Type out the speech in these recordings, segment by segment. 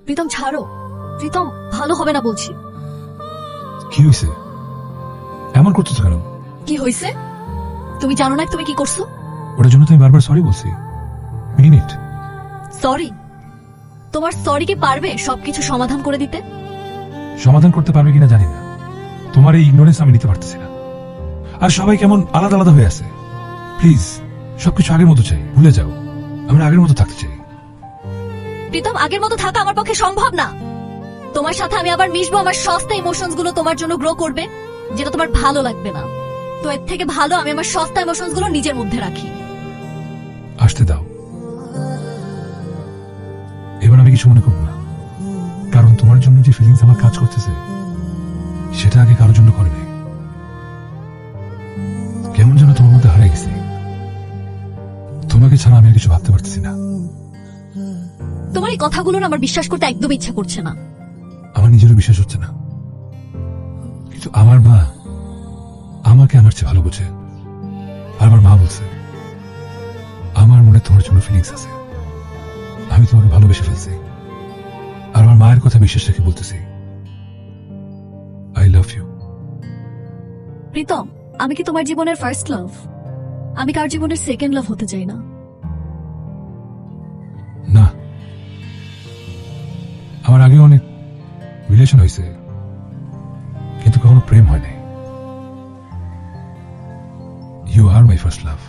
প্রীতম ছাড়ো, প্রীতম ভালো হবে না বলছি। কি হয়েছে? এমন করতেছো কেন? কি হয়েছে? তুমি জানো না তুমি কি করছো? ওটার জন্য তুমি বারবার সরি বলছি। মিন ইট। সরি? তোমার সরি কি পারবে সবকিছু সমাধান করে দিতে? সমাধান করতে পারবে কিনা জানি না, তোমার এই ইগনোরেন্স আমি নিতে পারতেছি না। আর সবাই কেমন আলাদা আলাদা হয়ে আছে। প্লিজ সবকিছু আগের মতো চাই, ভুলে যাও। আমরা আগের মতো থাকতে চাই। প্রীতম আগের মতো থাকা আমার পক্ষে সম্ভব না। তোমার সাথে আমি আবার মিশবো, আমার সস্তা ইমোশনস গুলো তোমার জন্য গ্রো করবে, যেটা তোমার ভালো লাগবে না। তো এর থেকে ভালো আমি আমার সস্তা ইমোশনস গুলো নিজের মধ্যে রাখি। আসতে দাও, এবার আমি কিছু মনে করবো না। কারণ তোমার জন্য যে ফিলিংস আমার কাজ করতেছে সেটা আগে কারোর জন্য করে নাই। কেমন যেন তোমার মধ্যে হারিয়ে গেছি। তোমাকে ছাড়া আমি আর কিছু ভাবতে পারতেছি না। তোমার এই কথাগুলো না আমার বিশ্বাস করতে একদম ইচ্ছা করছে না। আমার নিজেরও বিশ্বাস হচ্ছে না, কিন্তু আমার মা আমাকে আমার চেয়ে ভালো বোঝে। আর আমার মা বলছে আমার মনে তোমার জন্য ফিলিংস আছে। আমি তোমাকে ভালোবেসে ফেলছি। আর আমার মায়ের কথা বিশ্বাস রেখে বলতেছি আই লাভ ইউ। প্রীতম, আমি কি তোমার জীবনের ফার্স্ট লাভ? আমি কার জীবনের সেকেন্ড লাভ হতে চাই না। না, আমার আগে অনেক রিলেশন হয়েছে, কিন্তু কখনো প্রেম হয় নাই। You are my first love.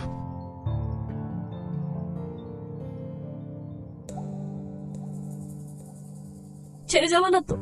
ছেড়ে যাবো না তো?